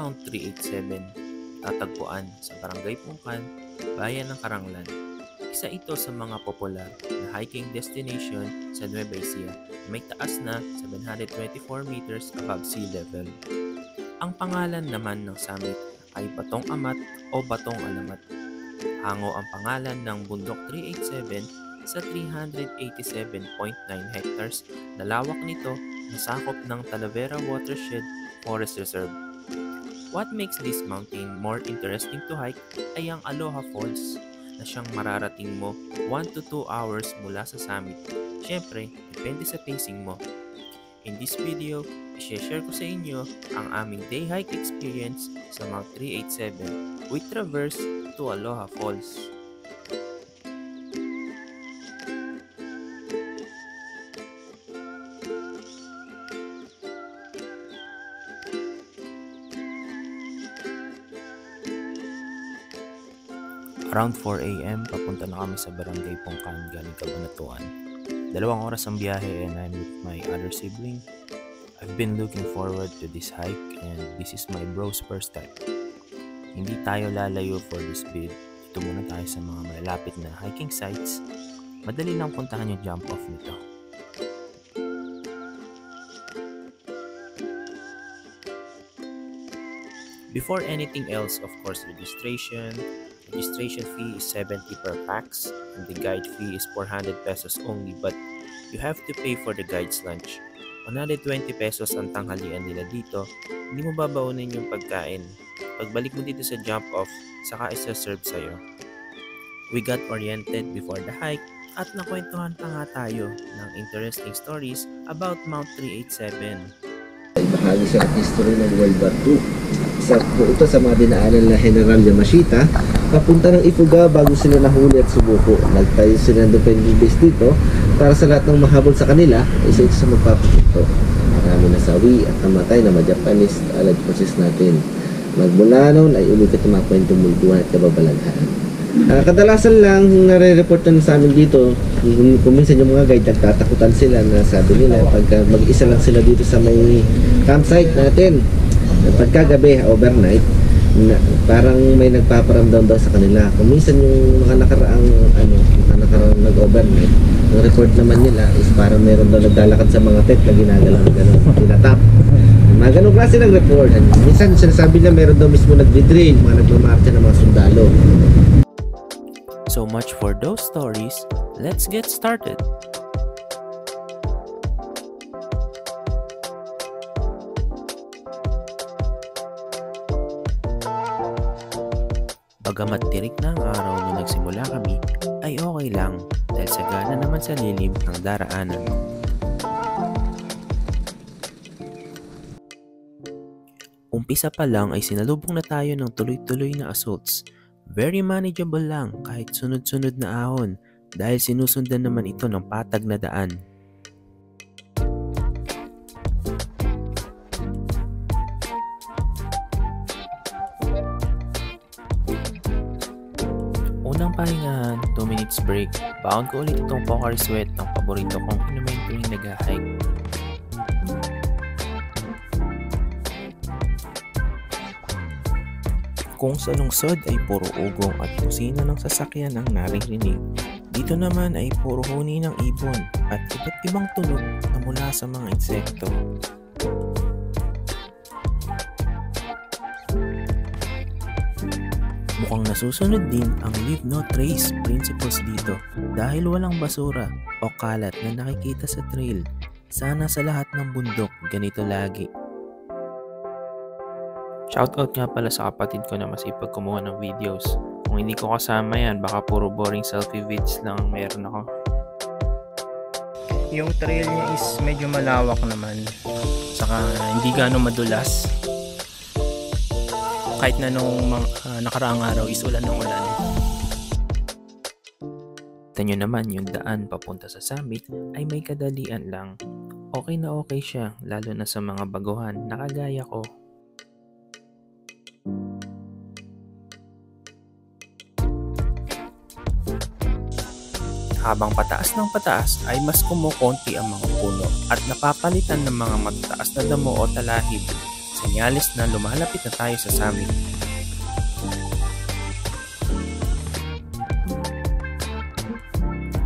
Mount 387, tatagpuan sa Barangay Pungkan, Bayan ng Karanglan. Isa ito sa mga popular na hiking destination sa Nueva Ecija na may taas na 724 meters above sea level. Ang pangalan naman ng summit ay Batong Amat o Batong Alamat. Hango ang pangalan ng Bundok 387 sa 387.9 hectares na lawak nito na sakop ng Talavera Watershed Forest Reserve. What makes this mountain more interesting to hike ay ang Aloha Falls na siyang mararating mo 1 to 2 hours mula sa summit. Siyempre, depende sa pacing mo. In this video, i-share ko sa inyo ang aming day hike experience sa Mount 387 with traverse to Aloha Falls. Around 4 AM, papunta na kami sa Barangay Pungkan galing Cabanatuan. 2 oras ang biyahe and I'm with my other sibling. I've been looking forward to this hike and this is my bro's first time. Hindi tayo lalayo for this bid. Dito muna tayo sa mga malapit na hiking sites. Madali lang puntahan yung jump off nito. Before anything else, of course, registration fee is 70 per pax and the guide fee is 400 pesos only, but you have to pay for the guide's lunch. 120 pesos ang tanghalian nila dito. Hindi mo babaunin yung pagkain. Pagbalik mo dito sa jump off, saka isa-serve sa'yo. We got oriented before the hike at nakwentuhan pa nga tayo ng interesting stories about Mount 387. Bahagi sa history ng World War II. Isa po ito sa mga dinaanan na General Yamashita papunta ng Ifuga bago sila nahuli at sumuko. Nagtayo sila ng defending base dito para sa lahat ng mahabol sa kanila, isa ito sa magpapapunto. Marami nasawi at namatay na mga Japanese allied forces natin. Magmula noon ay umikat ang mga kwentong multuhan at kababalaghan. Kadalasan lang nare-report na sa amin dito, kung minsan yung mga guide nagtatakutan sila na sabi nila pagka mag-isa lang sila dito sa may campsite natin, pagkagabi overnight parang may nagpaparamdam daw sa kanila. Kung minsan yung mga nakaraang nag-overnight, ang report naman nila is parang meron daw naglalakad sa mga tent na ginagalaw ng gano'n, tinatap. Mga ganong klase ng report. Minsan sinasabi na meron daw mismo nagdi-drill, mga nagmamarcha ng mga sundalo. So much for those stories. Let's get started. Bagamat tirik na ang araw nung nagsimula kami, ay okay lang dahil sagana naman sa lilim ng daraanan. Umpisa pa lang ay sinalubong na tayo ng tuloy-tuloy na assaults. Very manageable lang kahit sunod-sunod na ahon dahil sinusundan naman ito ng patag na daan. Unang pahingahan, 2 minutes break, baon ko ulit itong Pocari Sweat ng paborito kong inumin tuwing nag-hike. Kung sa lungsod ay puro ugong at kusina ng sasakyan ang naririnig, dito naman ay puro huni ng ibon at iba't ibang tunog na mula sa mga insekto. Mukhang nasusunod din ang leave no trace principles dito dahil walang basura o kalat na nakikita sa trail. Sana sa lahat ng bundok ganito lagi. Shoutout nga pala sa kapatid ko na masipag kumuha ng videos. Kung hindi ko kasama yan, baka puro boring selfie vids lang ang meron ako. Yung trail niya is medyo malawak naman. Saka hindi gaano madulas. Kahit na nung nakaraang araw is ulan ng ulan. Tanyo naman yung daan papunta sa summit ay may kadalian lang. Okay na okay siya, lalo na sa mga baguhan na kagaya ko. Habang pataas ng pataas ay mas kumukonti ang mga puno at napapalitan ng mga matataas na damo o talahib. Senyales na lumalapit na tayo sa summit.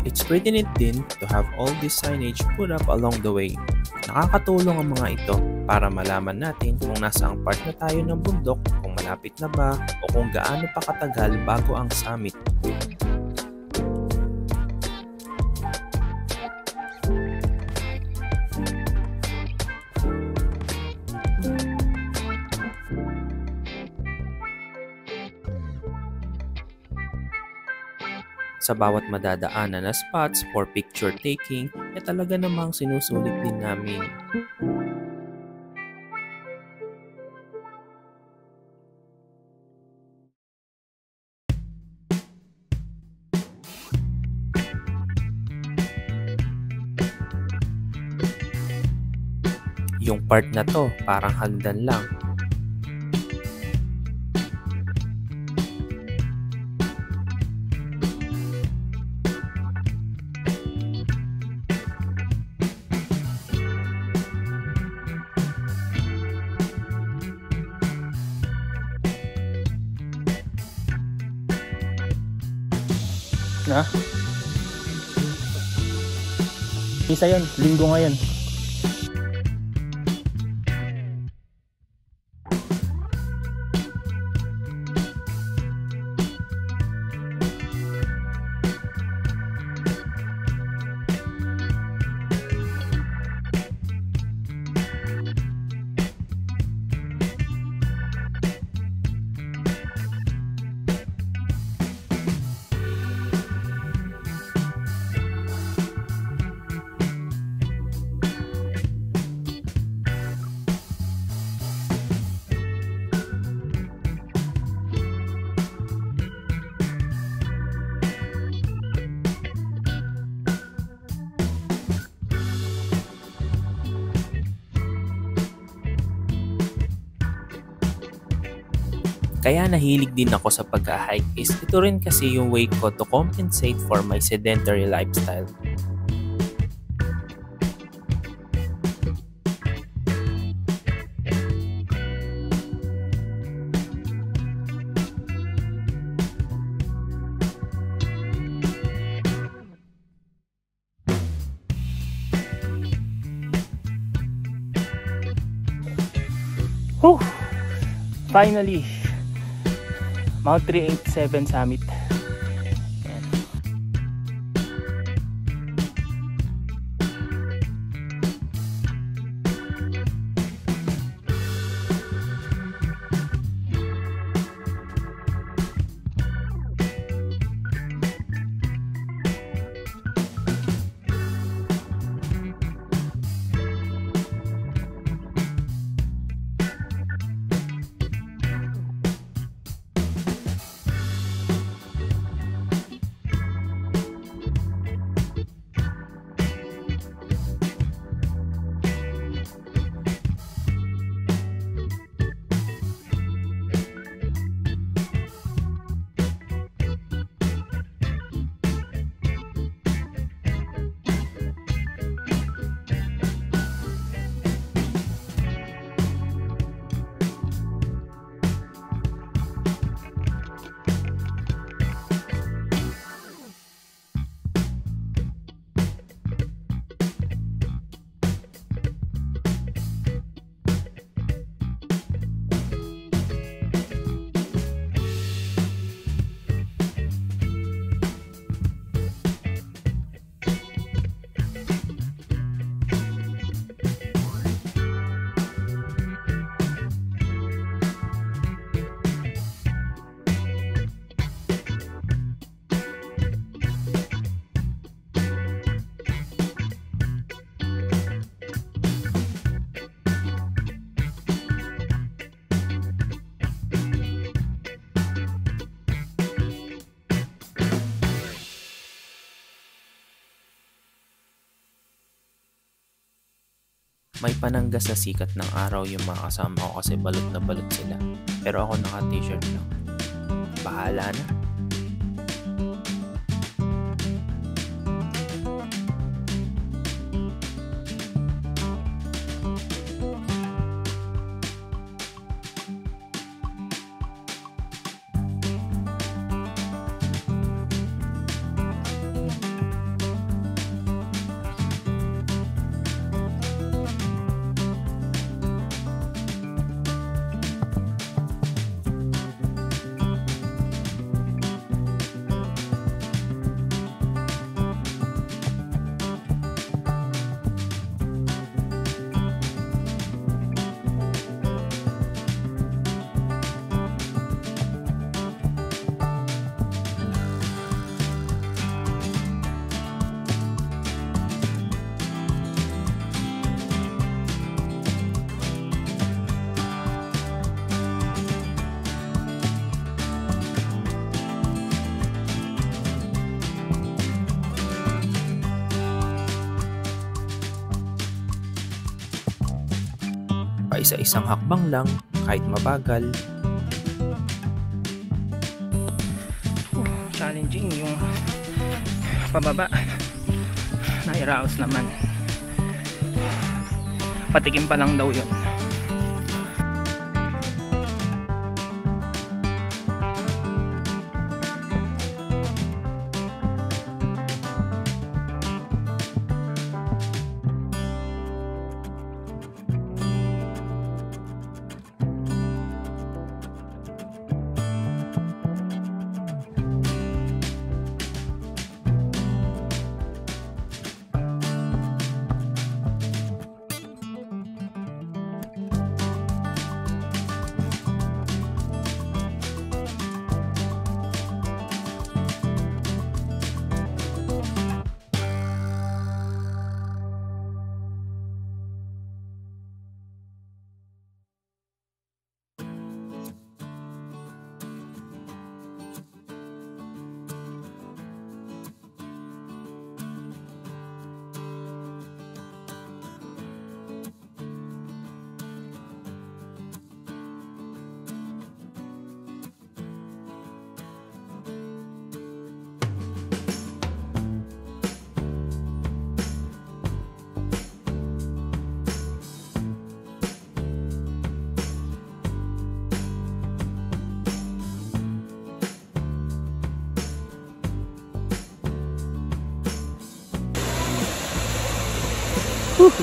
It's pretty neat din to have all this signage put up along the way. Nakakatulong ang mga ito para malaman natin kung nasaang part na tayo ng bundok, kung malapit na ba, o kung gaano pa katagal bago ang summit. Sa bawat madadaanan na spots for picture taking, talaga namang sinusulit din namin. Yung part na to, parang hagdan lang. Na? Isa yun, linggo ngayon. Kaya nahilig din ako sa pag-hike is ito rin kasi yung way ko to compensate for my sedentary lifestyle. Whew! Finally! Mount 387 Summit. Ayan. May panangga sa sikat ng araw yung mga kasama ko kasi balot na balot sila. Pero ako naka-t-shirt lang. Bahala na. Paisa-isang hakbang lang, kahit mabagal. Challenging yung pababa. Nairaos naman. Patikim pa lang daw yun.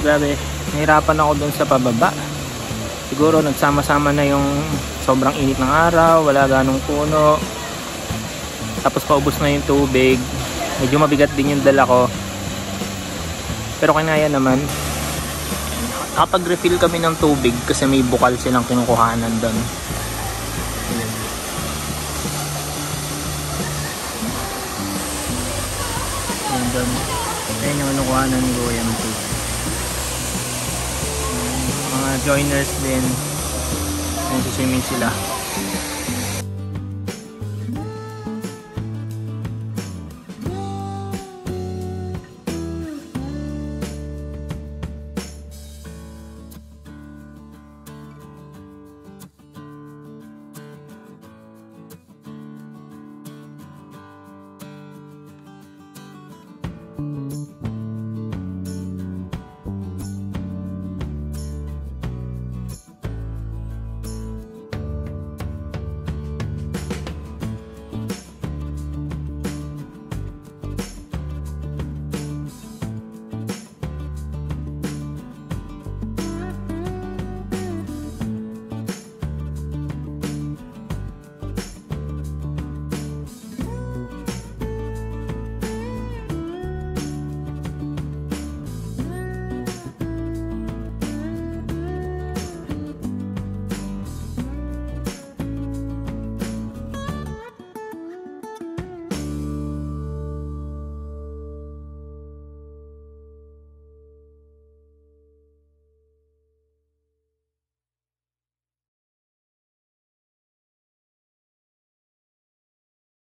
Grabe, nahirapan ako dun sa pababa. Siguro nagsama-sama na yung sobrang init ng araw, wala ganong puno, tapos paubos na yung tubig. Medyo mabigat din yung dala ko, pero kinaya naman. Nakapag-refill kami ng tubig kasi may bukal silang kinukuhanan dun. Ayun yung kinukuhanan ni Kuya ng tubig. Mga joiners din, nagsuswimming sila.